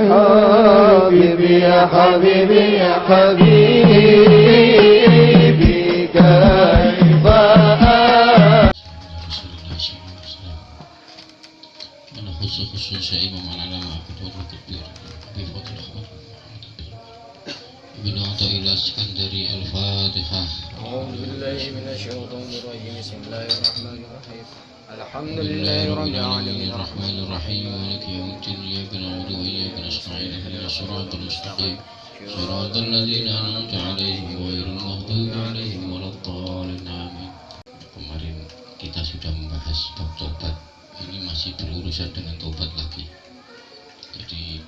حبيبي يا حبيبي يا حبيبي كيف أنا خصوصا شيء ما لنا كتور كبير بفضل الله ابن عطاء الإسكندري الفاتحة. أعوذ بالله من الشيطان الرجيم بسم الله الرحمن الرحيم الحمد لله رب العالمين الرحمن الرحيم مالك يوم الدين إياك نعبد وإياك نستعين اهدنا الصراط المستقيم صراط الذين أنعمت عليهم غير المغضوب عليهم ولا الضالين آمين. Kemarin kita sudah membahas bab tobat, ini masih berurusan dengan tobat lagi. Jadi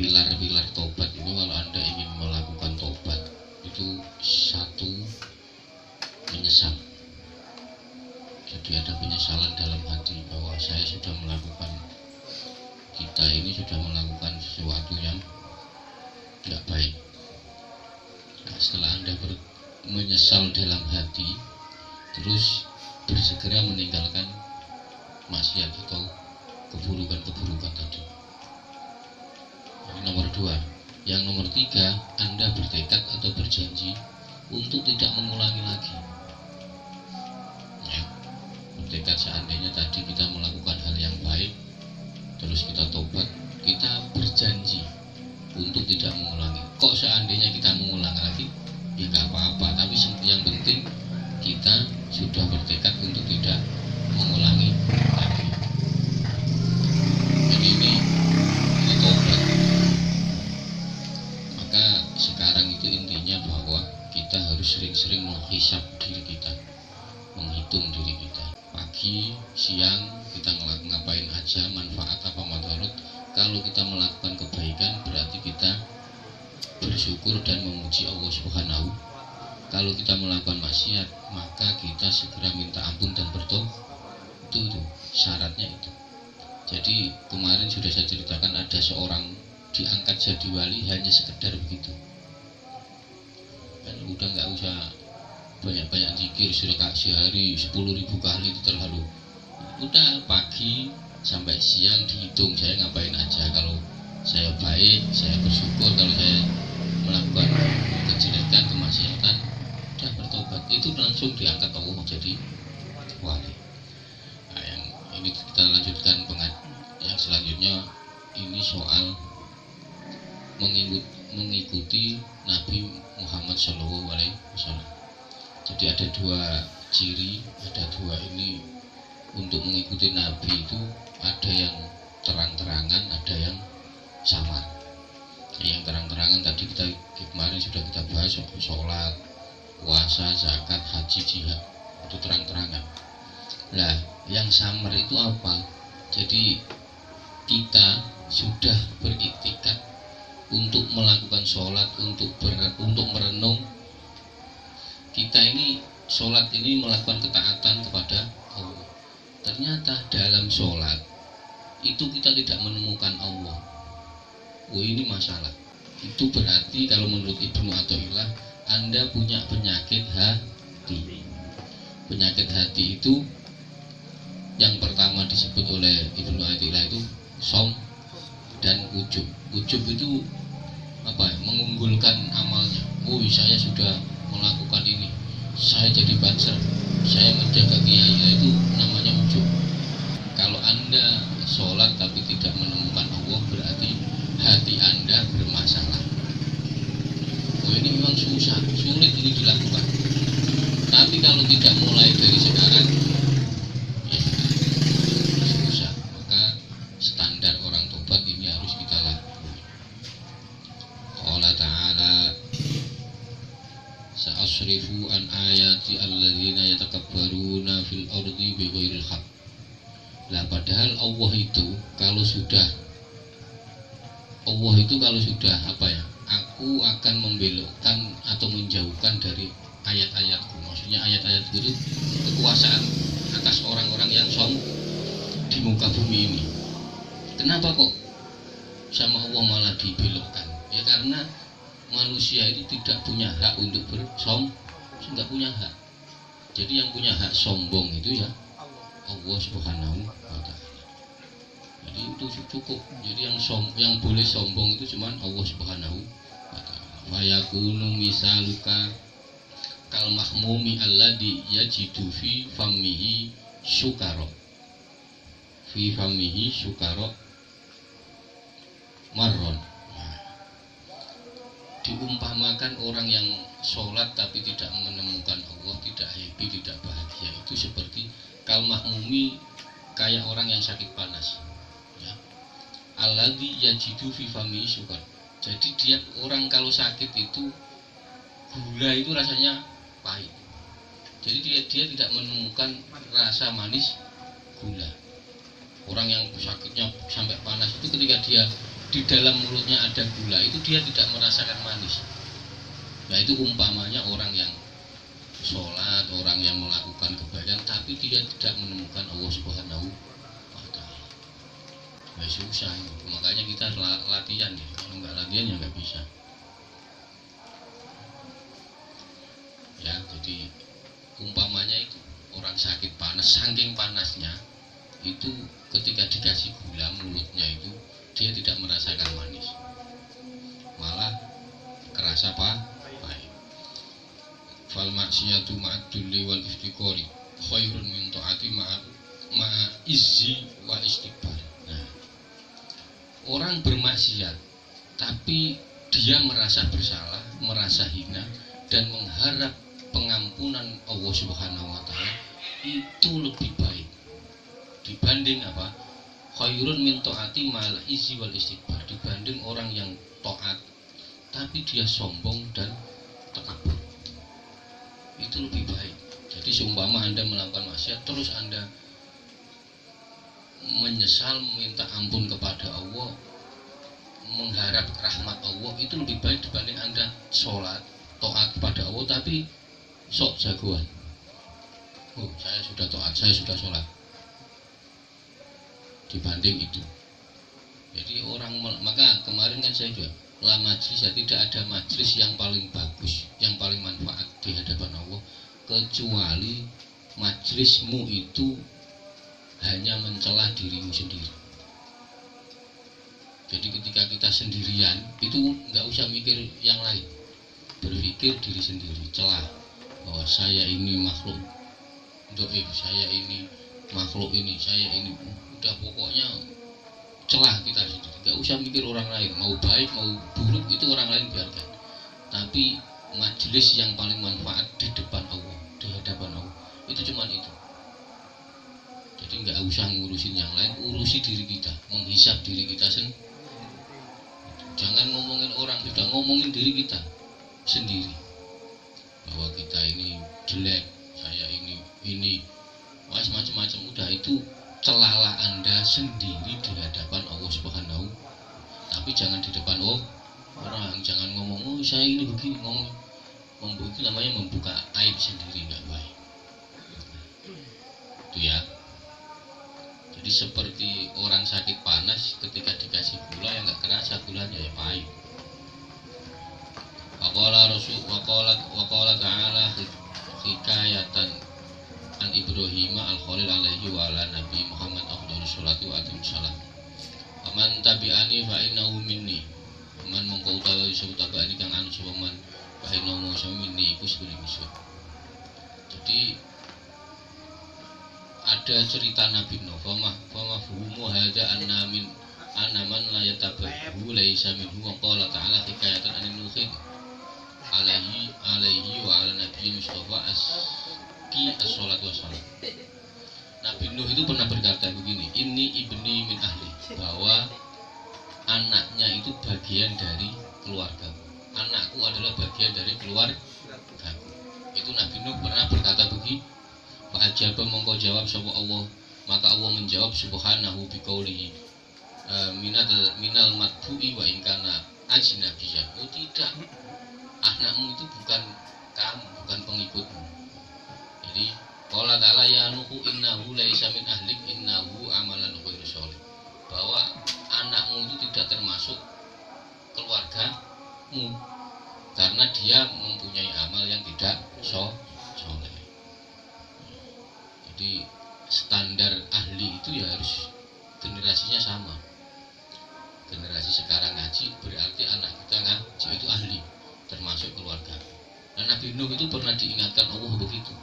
pilar-pilar tobat itu kalau Anda ingin melakukan tobat itu satu, menyesal. Jadi ada penyesalan dalam hati bahwa saya sudah melakukan, kita ini sudah melakukan sesuatu yang tidak baik. Nah, setelah Anda menyesal dalam hati, terus bersegera meninggalkan maksiat atau keburukan-keburukan tadi. Ini nomor 2. Yang nomor 3, Anda bertekad atau berjanji untuk tidak mengulangi lagi. Ya, bertekad seandainya tadi kita melakukan hal yang baik, terus kita tobat, kita berjanji untuk tidak mengulangi. Kok seandainya kita mengulang lagi, ya nggak apa-apa. Tapi yang penting kita sudah bertekad untuk tidak mengulangi lagi. Jadi ini tobat. Maka sekarang itu intinya bahwa kita harus sering-sering menghisap diri kita, menghitung diri kita. Pagi, siang kita ngapain aja, manfaat apa madarat. Kalau kita melakukan kebaikan berarti kita bersyukur dan memuji Allah Subhanahu. Kalau kita melakukan maksiat maka kita segera minta ampun dan bertobat. Itu syaratnya itu. Jadi kemarin sudah saya ceritakan ada seorang diangkat jadi wali hanya sekedar begitu. Dan udah nggak usah banyak-banyak zikir, sudah sehari 10.000 kali itu terlalu. Udah pagi sampai siang dihitung saya ngapain aja. Kalau saya baik, saya bersyukur. Kalau saya melakukan kejelekan, kemaksiatan, dan bertobat, itu langsung diangkat Allah jadi wali. Nah, yang ini kita lanjutkan yang selanjutnya. Ini soal mengikuti Nabi Muhammad SAW. Jadi ada 2 ciri, ada 2 ini untuk mengikuti Nabi itu, ada yang terang-terangan, ada yang samar. Yang terang-terangan tadi kemarin sudah kita bahas, sholat, puasa, zakat, haji, jihad, itu terang-terangan. Nah, yang samar itu apa? Jadi kita sudah beriktikad untuk melakukan sholat, untuk merenung. Kita ini sholat ini melakukan ketaatan kepada Allah. Ternyata dalam sholat itu kita tidak menemukan Allah. Oh, ini masalah. Itu berarti kalau menurut Ibnu Athaillah Anda punya penyakit hati. Penyakit hati itu yang pertama disebut oleh Ibnu Athaillah itu som dan ujub. Ujub itu apa? Mengunggulkan amalnya. Oh, saya sudah melakukan ini, saya jadi banser, saya menjaga kiai, itu namanya ujub. Kalau Anda sholat tapi tidak menemukan Allah, berarti hati Anda bermasalah. Oh, ini memang sulit ini dilakukan. Tapi kalau tidak mulai dari sekarang, ya susah. Maka standar orang tobat ini harus kita lakukan. Allah Ta'ala, sa'asrifu an ayati alladzina yatakabbaruna fil ardi bighairil haq. Lah padahal Allah itu kalau sudah apa ya, aku akan membelokkan atau menjauhkan dari ayat-ayatku. Maksudnya ayat-ayatku itu kekuasaan atas orang-orang yang di muka bumi ini. Kenapa kok sama Allah malah dibelokkan? Ya karena manusia itu tidak punya hak untuk nggak punya hak. Jadi yang punya hak sombong itu ya Allah Subhanahu wa taala. Jadi itu cukup. Jadi yang boleh sombong itu cuman Allah Subhanahu wa taala. Wa yakunu misaluka kal mahmumi alladhi yajidu fi famihi syukara. Fi famihi syukara marron. Diumpamakan orang yang sholat tapi tidak menemukan Allah, tidak happy, tidak bahagia, itu seperti kal mahmumi, kayak orang yang sakit panas ya. Alladzi yajidu fi famihi syukar. Jadi dia orang kalau sakit itu gula itu rasanya pahit. Jadi dia tidak menemukan rasa manis gula. Orang yang sakitnya sampai panas itu ketika dia di dalam mulutnya ada gula itu dia tidak merasakan manis. Nah itu umpamanya orang yang sholat, orang yang melakukan kebaikan tapi dia tidak menemukan Allah Subhanahu wa taala. Nah, susah itu. Makanya kita latihan ya. Kalau nggak latihan ya nggak bisa. Ya jadi umpamanya itu orang sakit panas, saking panasnya itu ketika dikasih gula mulutnya itu dia tidak merasakan manis, malah kerasa pahit. Fal maksiyatu ma'ad dulli wal iftiqari khairun min ta'ati ma'a izzi wa istikbar. Nah, orang bermaksiat tapi dia merasa bersalah, merasa hina dan mengharap pengampunan Allah Subhanahu wa taala itu lebih baik dibanding apa? Khairun min ta'ati mal izzi wal istikbar, dibanding orang yang taat tapi dia sombong dan takabur. Itu lebih baik. Jadi seumpama Anda melakukan maksiat terus Anda menyesal, meminta ampun kepada Allah, mengharap rahmat Allah, itu lebih baik dibanding Anda sholat taat kepada Allah tapi sok jagoan. Oh, saya sudah taat, saya sudah sholat. Dibanding itu. Jadi orang, maka kemarin kan saya juga la majlis, ya, tidak ada majlis yang paling bagus, yang paling manfaat di hadapan Allah kecuali majlismu itu hanya mencela dirimu sendiri. Jadi ketika kita sendirian itu nggak usah mikir yang lain, berpikir diri sendiri, celah bahwa saya ini makhluk doib, saya ini makhluk ini, saya ini, udah pokoknya celah kita sendiri, nggak usah mikir orang lain, mau baik mau buruk itu orang lain biarkan. Tapi majelis yang paling manfaat di depan Allah, di hadapan Allah, itu cuma itu. Jadi nggak usah ngurusin yang lain, urusi diri kita, menghisap diri kita sendiri. Jangan ngomongin orang, sudah ngomongin diri kita sendiri bahwa kita ini jelek, saya ini macam-macam, udah itu celalah Anda sendiri di hadapan Allah Subhanahu. Tapi jangan di depan orang, jangan ngomong oh saya ini begini, ngomong itu namanya membuka aib sendiri, nggak baik. Itu ya. Jadi seperti orang sakit panas ketika dikasih gula yang nggak kerasa gulanya ya pahit. Waqala ta'ala hikayatan an Ibrahim al-Khalil alaihi wa ala Nabi Muhammad afdhalus sholati wa atim salam. Aman tabi'ani fa innahu minni. Man mongko utawa iso tabi'ani kang anu sapa man fa innahu minni iku sebene iso. Jadi ada cerita Nabi Nuh, fama fuhumu hadza anaman la yatabahu laisa minhu wa qala ta'ala hikayatan an Nuhin alaihi wa ala Nabi Mustafa as-salatu wassalam. Nabi Nuh itu pernah berkata begini, ini ibni min ahli, bahwa anaknya itu bagian dari keluarga. Anakku adalah bagian dari keluarga. Itu Nabi Nuh pernah berkata begini. Fa'ajaba mongko jawab sapa Allah, maka Allah menjawab subhanahu biqaulihi minal matbu'i wa in kana ajnabiyya. Oh tidak, anakmu itu bukan kamu, bukan pengikutmu. Jadi qala ta'ala ya nuhu innahu laisa min ahlik innahu amalan ghairu sholih, bahwa anakmu itu tidak termasuk keluargamu karena dia mempunyai amal yang tidak soleh. Jadi standar ahli itu ya harus generasinya sama. Generasi sekarang ngaji berarti anak kita ngaji itu ahli, termasuk keluarga. Dan Nabi Nuh itu pernah diingatkan Allah begitu.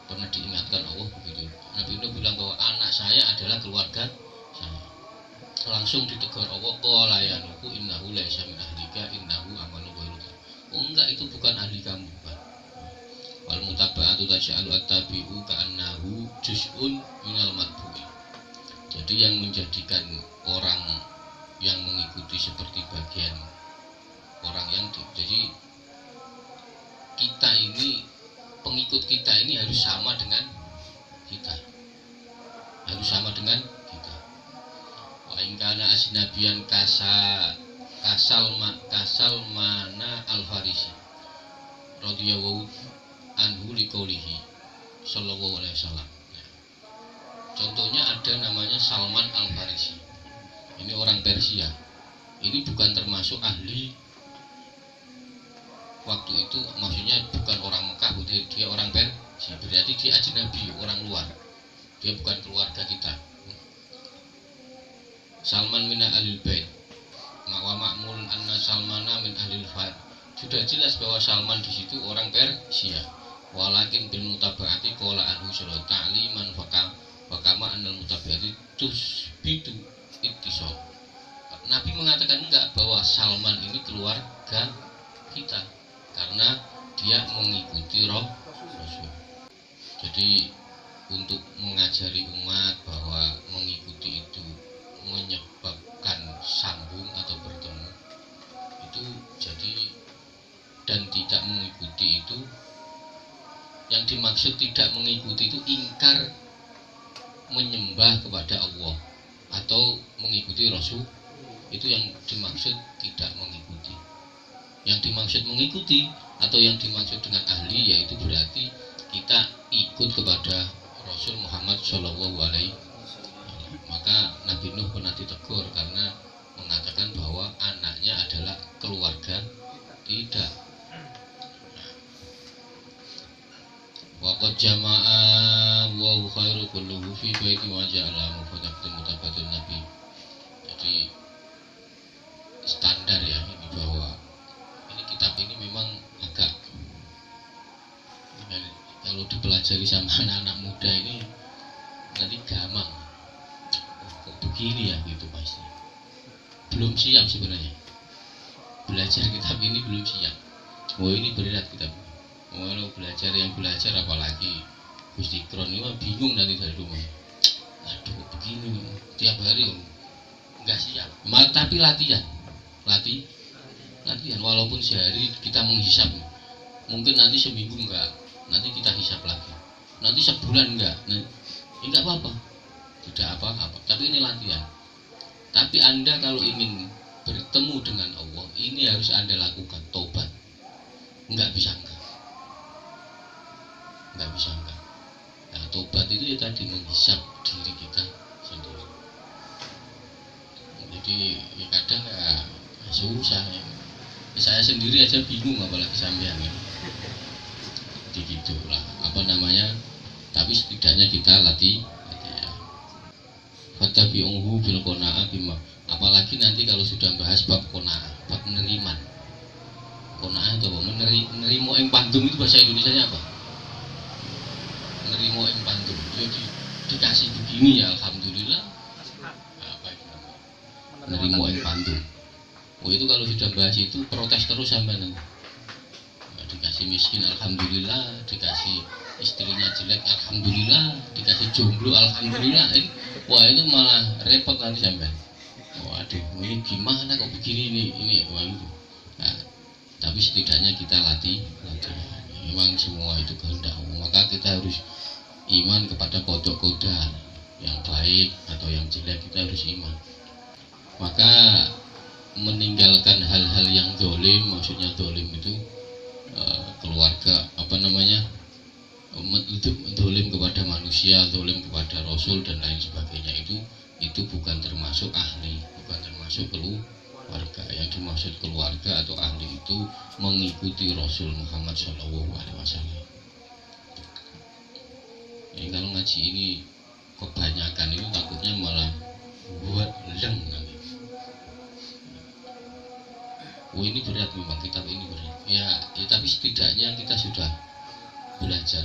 Pernah diingatkan Allah begitu. Nabi Nuh bilang bahwa anak saya adalah keluarga saya. Langsung ditegur Allah, qala ya Nuh innahu laysa min ahlika innahu amalun ghairuka. Oh enggak, itu bukan ahli kamu, Pak. Wal mutaba'atu taj'alu at-tabi'u ka'annahu juz'un minal matbu'i. Jadi yang menjadikan orang yang mengikuti seperti bagian orang yang jadi kita ini, pengikut kita ini harus sama dengan kita, harus sama dengan kita. Wa in kana asnabiyan kasal mana al-Farisi radhiyallahu anhu liqaulihi sallallahu alaihi wasallam. Contohnya ada namanya Salman al-Farisi. Ini orang Persia. Ini bukan termasuk ahli waktu itu, maksudnya bukan orang Mekah, dia orang Persia. Berarti dia ajnabi, orang luar. Dia bukan keluarga kita. Salman min ahlil bait. Wa ma'mul anna Salmana min ahlil fard. Sudah jelas bahwa Salman di situ orang Persia. Walakin bil mutaba'ati qala anhu sallallahu ta'liman fakama annal mutaba'ati tusbitu ittisal. Nabi mengatakan enggak bahwa Salman ini keluarga kita karena dia mengikuti Rasul. Jadi untuk mengajari umat bahwa mengikuti itu menyebabkan sambung atau bertemu itu, jadi dan tidak mengikuti itu, yang dimaksud tidak mengikuti itu ingkar menyembah kepada Allah atau mengikuti Rasul, itu yang dimaksud tidak mengikuti. Yang dimaksud mengikuti atau yang dimaksud dengan ahli yaitu berarti kita ikut kepada Rasul Muhammad Shallallahu Alaihi Wasallam. Maka Nabi Nuh pernah ditegur karena mengatakan bahwa anaknya adalah keluarga tidak. Waqad jama'a wa khairu kulluhu fi baiti wa ja'ala mufadatul mutabatul nabi. Jadi standar ya ini, bahwa ini kitab ini memang agak kalau dipelajari sama anak-anak muda ini nanti gampang. Kok begini ya gitu pasti. Belum siap sebenarnya. Belajar kitab ini belum siap. Oh ini berat kitab. Walau belajar yang belajar apalagi Gusti Kron ini bingung nanti dari rumah. Aduh begini tiap hari nggak siap. Tapi latihan walaupun sehari kita menghisap, mungkin nanti seminggu enggak, nanti kita hisap lagi, nanti sebulan enggak, enggak apa-apa, tidak apa-apa. Tapi ini latihan. Tapi Anda kalau ingin bertemu dengan Allah, ini harus Anda lakukan tobat. Enggak bisa enggak. Nah, tobat itu ya tadi menghisap diri kita sendiri. Jadi ya kadang ya susah ya. Saya sendiri aja bingung apalagi sampean ya. Jadi gitulah apa namanya. Tapi setidaknya kita latih ya. Fatabi'uhu bil qana'a bima. Apalagi nanti kalau sudah bahas bab qana'a, bab penerimaan. Qana'a itu apa? Menerima ing pandum itu bahasa Indonesianya apa? Menerima ing pandum. Jadi dikasih begini ya alhamdulillah. Apa itu? Menerima ing pandum. Oh itu kalau sudah bahas itu protes terus sampai nanti. Dikasih miskin alhamdulillah, dikasih istrinya jelek alhamdulillah, dikasih jomblo alhamdulillah. Wah itu malah repot nanti sampai. Waduh ini gimana kok begini ini wah itu. Nah, tapi setidaknya kita latih. Memang semua itu kehendak Allah. Maka kita harus iman kepada kodok-kodar yang baik atau yang jelek, kita harus iman. Maka meninggalkan hal-hal yang dolim, maksudnya dolim itu keluarga apa namanya, dolim kepada manusia, dolim kepada Rasul dan lain sebagainya, itu bukan termasuk ahli, bukan termasuk keluarga. Yang dimaksud keluarga atau ahli itu mengikuti Rasul Muhammad SAW. Kalau ngaji ini kebanyakan itu takutnya malah buat leng nanti. Oh ini berat memang, kitab ini berat. Ya tapi setidaknya kita sudah belajar.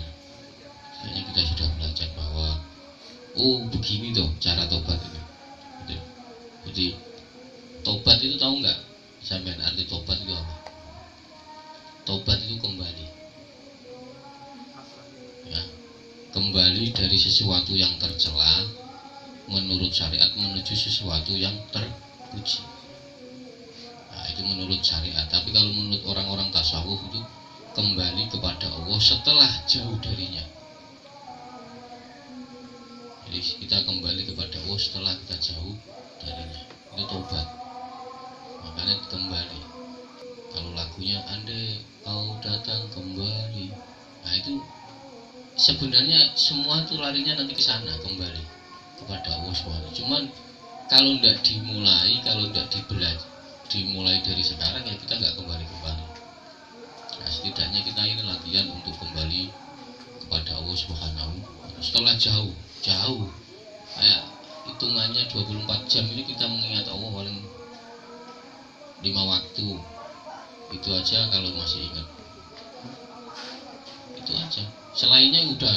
Setidaknya kita sudah belajar bahwa oh begini toh cara tobat itu. Jadi tobat itu tahu nggak? Sampean arti tobat itu apa? Tobat itu kembali. Ya, kembali dari sesuatu yang tercela menurut syariat menuju sesuatu yang terpuji. Nah, itu menurut syariat. Tapi kalau menurut orang-orang tasawuf itu kembali kepada Allah setelah jauh darinya. Jadi kita kembali kepada Allah setelah kita jauh darinya. Itu tobat. Makanya kembali. Kalau lagunya andai kau datang kembali. Nah itu sebenarnya semua itu larinya nanti ke sana, kembali kepada Allah SWT. Cuman kalau tidak dimulai, kalau tidak dimulai dari sekarang ya kita nggak kembali. Nah setidaknya kita ini latihan untuk kembali kepada Allah Subhanahu. Setelah jauh, kayak hitungannya 24 jam ini kita mengingat Allah paling 5 waktu. Itu aja kalau masih ingat. Itu aja. Selainnya udah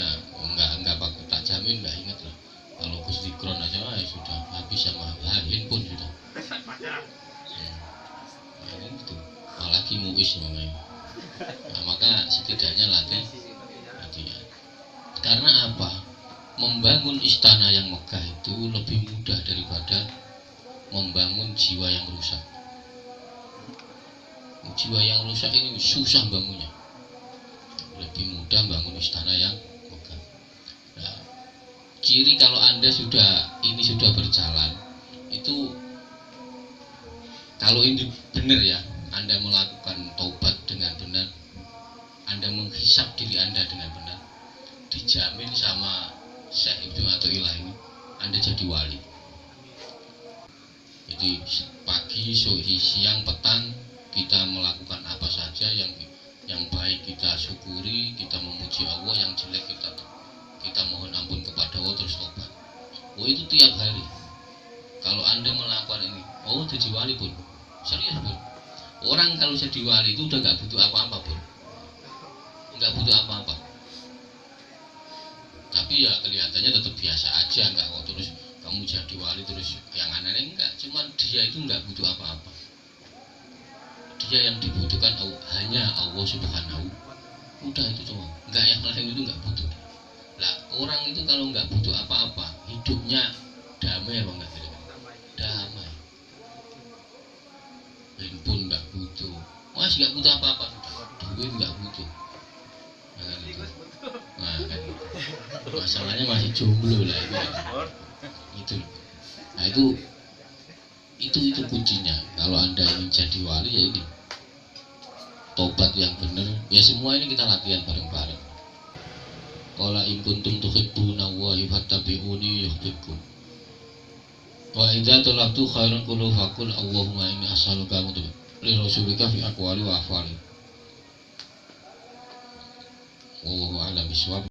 enggak pakai, tak jamin enggak ingat lah. Kalau Gus Dikron aja ya sudah habis sama handphone sudah. Ya gitu. Apalagi muis namanya. Nah, maka setidaknya latihan. Karena apa? Membangun istana yang megah itu lebih mudah daripada membangun jiwa yang rusak. Jiwa yang rusak ini susah bangunnya. Lebih mudah bangun istana yang megah. Nah, ciri kalau Anda sudah berjalan itu, kalau ini benar ya, Anda melakukan taubat dengan benar, Anda menghisap diri Anda dengan benar, dijamin sama Syekh Ibnu Athaillah ini Anda jadi wali. Jadi pagi, sore, siang, petang kita melakukan apa saja yang baik kita syukuri, kita memuji Allah, yang jelek kita mohon ampun kepada Allah, terus tobat. Oh itu tiap hari. Kalau Anda melakukan ini, oh jadi wali pun, serius pun. Orang kalau jadi wali itu udah nggak butuh apa-apa pun, nggak butuh apa-apa. Tapi ya kelihatannya tetap biasa aja, nggak kok terus kamu jadi wali terus yang aneh-aneh, enggak. Cuman dia itu nggak butuh apa-apa. Dia yang dibutuhkan hanya Allah Subhanahu. Udah itu cuma, enggak, yang lain itu enggak butuh. Lah orang itu kalau enggak butuh apa-apa, hidupnya damai apa enggak? Damai. Handphone enggak butuh, masih enggak butuh apa-apa. Duit enggak butuh. Nah, itu. Nah, kan. Masalahnya masih jomblo lah itu. Itu. Nah itu kuncinya. Kalau Anda ingin jadi wali ya ini tobat yang benar. Ya semua ini kita latihan bareng-bareng. Qala in kuntum tuhibbuna wa fattabi'uni yuhibbukum. Wa idza talaqtu khairan qulu faqul Allahumma inni as'aluka li rasulika fi aqwali wa af'ali. Wallahu a'lam bishawab.